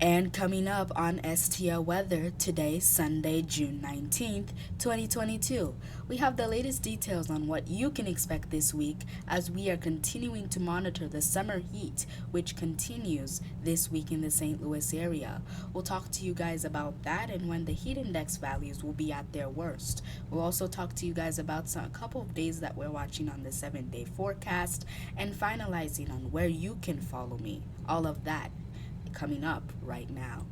And coming up on STL Weather today, Sunday, June 19th, 2022, we have the latest details on what you can expect this week as we are continuing to monitor the summer heat, which continues this week in the St. Louis area. We'll talk to you guys about that and when the heat index values will be at their worst. We'll also talk to you guys about a couple of days that we're watching on the 7-day forecast and finalizing on where you can follow me. All of that coming up right now.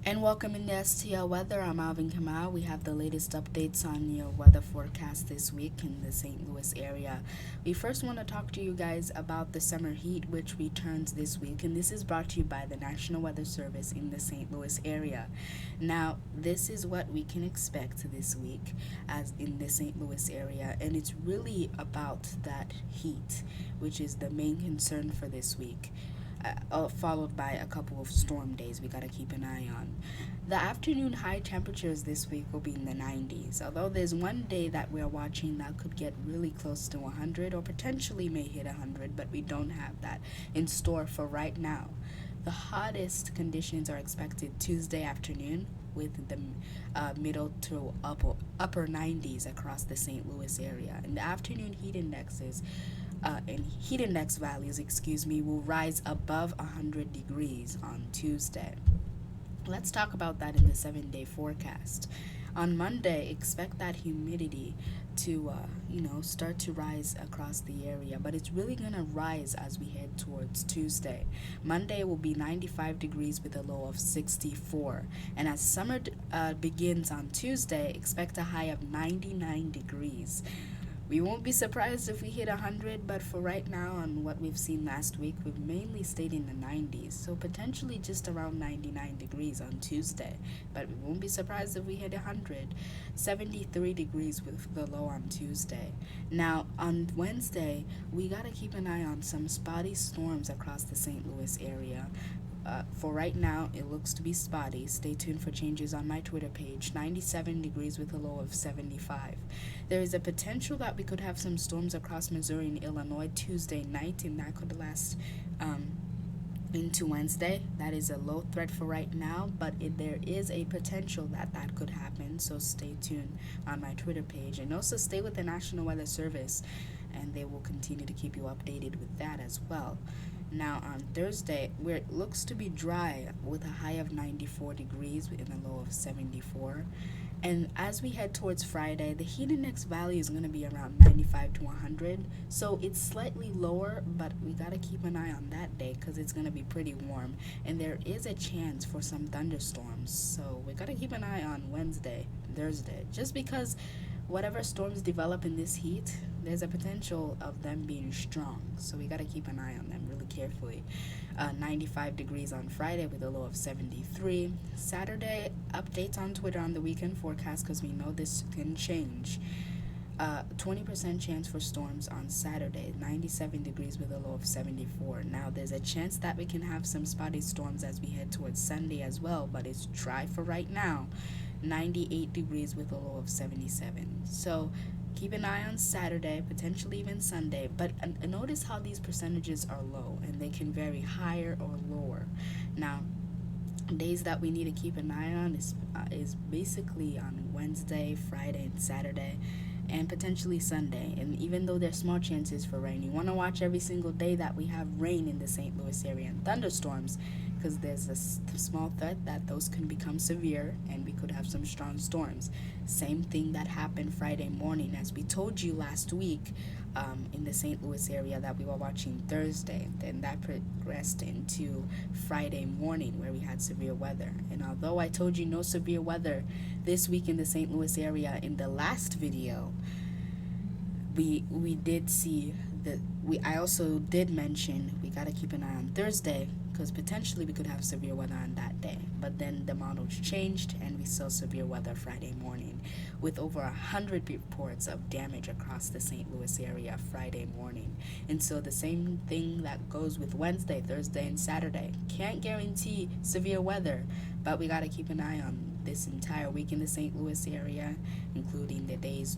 And welcome in the STL weather. I'm Alvin Kamau. We have the latest updates on your weather forecast this week in the St. Louis area. We first want to talk to you guys about the summer heat, which returns this week, and this is brought to you by the National Weather Service in the St. Louis area. Now, this is what we can expect this week as in the St. Louis area, and it's really about that heat, which is the main concern for this week. Followed by a couple of storm days we gotta keep an eye on. The afternoon high temperatures this week will be in the 90s, although there's one day that we're watching that could get really close to 100 or potentially may hit 100, but we don't have that in store for right now. The hottest conditions are expected Tuesday afternoon with the middle to upper 90s across the St. Louis area. And the afternoon heat index values, will rise above 100 degrees on Tuesday. Let's talk about that in the 7-day forecast. On Monday, expect that humidity to, start to rise across the area, but it's really going to rise as we head towards Tuesday. Monday will be 95 degrees with a low of 64. And as summer begins on Tuesday, expect a high of 99 degrees. We won't be surprised if we hit 100, but for right now, on what we've seen last week, we've mainly stayed in the 90s, so potentially just around 99 degrees on Tuesday. But we won't be surprised if we hit 100. 73 degrees with the low on Tuesday. Now, on Wednesday, we gotta keep an eye on some spotty storms across the St. Louis area. For right now, it looks to be spotty. Stay tuned for changes on my Twitter page. 97 degrees with a low of 75. There is a potential that we could have some storms across Missouri and Illinois Tuesday night, and that could last into Wednesday. That is a low threat for right now, but there is a potential that that could happen. So stay tuned on my Twitter page, and also stay with the National Weather Service, and they will continue to keep you updated with that as well. Now on Thursday, where it looks to be dry with a high of 94 degrees and a low of 74. And as we head towards Friday, the heat index value is going to be around 95 to 100. So it's slightly lower, but we got to keep an eye on that day because it's going to be pretty warm. And there is a chance for some thunderstorms. So we got to keep an eye on Wednesday, Thursday, just because whatever storms develop in this heat, there's a potential of them being strong. So we got to keep an eye on them really carefully. 95 degrees on Friday with a low of 73. Saturday, updates on Twitter on the weekend forecast because we know this can change. 20% chance for storms on Saturday, 97 degrees with a low of 74. Now, there's a chance that we can have some spotty storms as we head towards Sunday as well, but it's dry for right now. 98 degrees with a low of 77. So keep an eye on Saturday, potentially even Sunday, but notice how these percentages are low and they can vary higher or lower. Now, days that we need to keep an eye on is basically on Wednesday, Friday, and Saturday, and potentially Sunday. And even though there's small chances for rain, you want to watch every single day that we have rain in the St. Louis area and thunderstorms, because there's a small threat that those can become severe and we could have some strong storms. Same thing that happened Friday morning, as we told you last week, in the St. Louis area, that we were watching Thursday. Then that progressed into Friday morning where we had severe weather. And although I told you no severe weather this week in the St. Louis area in the last video, we did see that I also did mention we got to keep an eye on Thursday because potentially we could have severe weather on that day. But then the models changed and we saw severe weather Friday morning with over 100 reports of damage across the St. Louis area Friday morning. And so the same thing that goes with Wednesday, Thursday, and Saturday. Can't guarantee severe weather, but we got to keep an eye on this entire week in the St. Louis area, including the days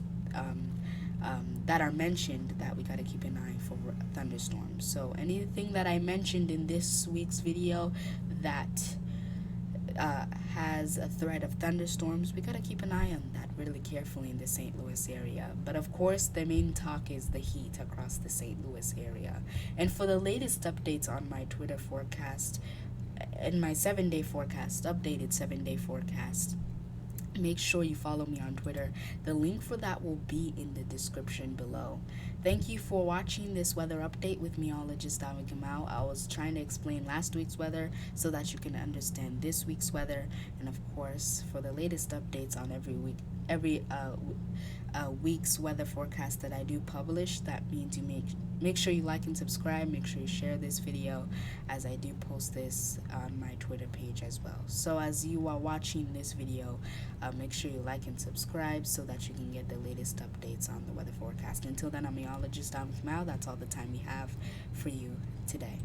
that are mentioned that we got to keep an eye for thunderstorms. So anything that I mentioned in this week's video that has a threat of thunderstorms. We gotta keep an eye on that really carefully in the St. Louis area. But of course, the main talk is the heat across the St. Louis area. And for the latest updates on my Twitter forecast, in my 7 day forecast, updated 7 day forecast, make sure you follow me on Twitter. The link for that will be in the description below. Thank you for watching this weather update with meteorologist Alvin Kamau. I was trying to explain last week's weather so that you can understand this week's weather, and of course, for the latest updates on every week's weather forecast that I do publish. That means you make sure you like and subscribe. Make sure you share this video, as I do post this on my Twitter page as well. So as you are watching this video, make sure you like and subscribe so that you can get the latest updates on the weather forecast. Until then, I'm meteorologist Alvin Kamau. That's all the time we have for you today.